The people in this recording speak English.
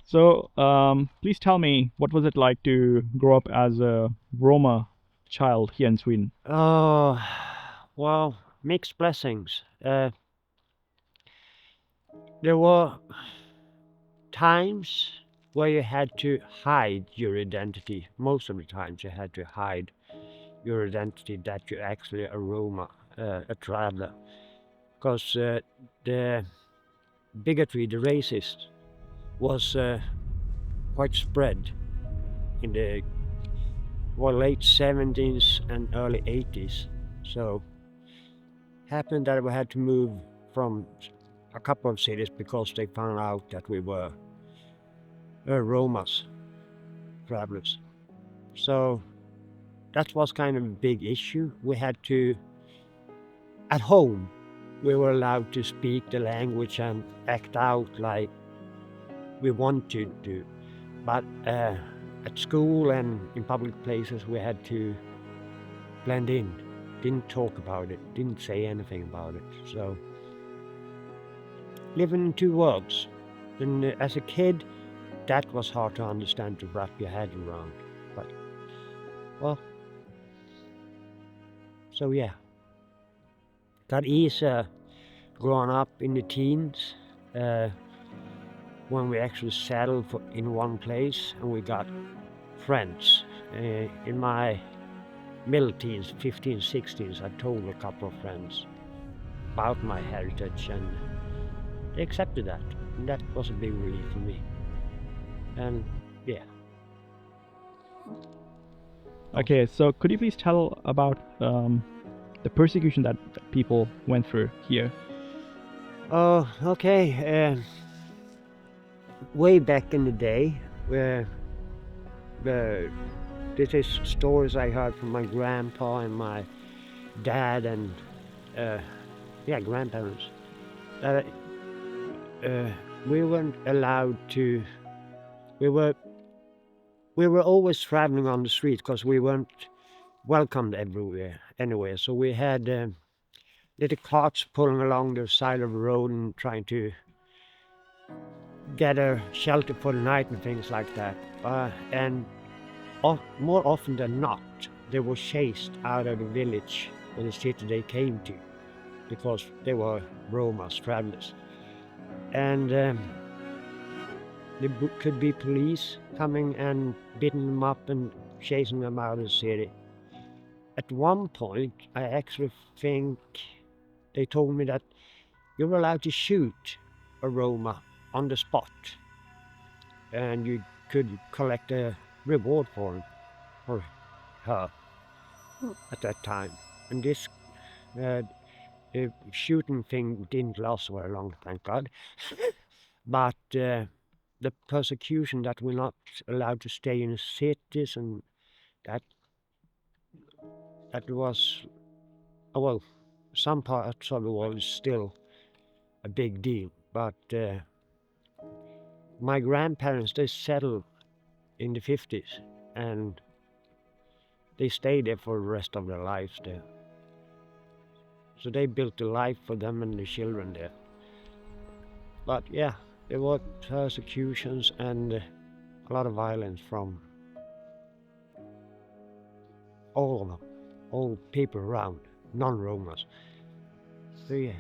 So, please tell me, what was it like to grow up as a Roma child here in Sweden? Oh, well, mixed blessings. There were times where you had to hide your identity. Most of the times you had to hide your identity that you're actually a Roma, a traveler. Because the bigotry, the racist, was quite spread in the late 70s and early 80s. So happened that we had to move from a couple of cities because they found out that we were Romas, travelers. So that was kind of a big issue. We had to, at home, we were allowed to speak the language and act out like we wanted to. But at school and in public places, we had to blend in, didn't talk about it, didn't say anything about it. So living in two worlds. And as a kid, that was hard to understand, to wrap your head around. But, well, so yeah. Got easier growing up in the teens when we actually settled in one place and we got friends. In my middle teens, 15, 16s, I told a couple of friends about my heritage and they accepted that. And that was a big relief for me. And yeah. Okay, so could you please tell about the persecution that people went through here? Oh, okay. Way back in the day, where this is stories I heard from my grandpa and my dad and uh, yeah, grandparents. That we weren't allowed to. We were we were always traveling on the street because we weren't welcomed everywhere anywhere. So we had little carts pulling along the side of the road and trying to get a shelter for the night and things like that. And more often than not, they were chased out of the village or the city they came to because they were Romas, travelers. And there could be police coming and beating them up and chasing them out of the city. At one point, I actually think they told me that you're allowed to shoot a Roma on the spot and you could collect a reward for him or her at that time. And this uh, shooting thing didn't last very long, thank God. But the persecution that we're not allowed to stay in cities and that that was well, some parts of the world is still a big deal. But my grandparents they settled in the 50s and they stayed there for the rest of their lives there. So they built a life for them and the children there. But yeah, there were persecutions and a lot of violence from all of them, all people around, non-Romans. So yeah.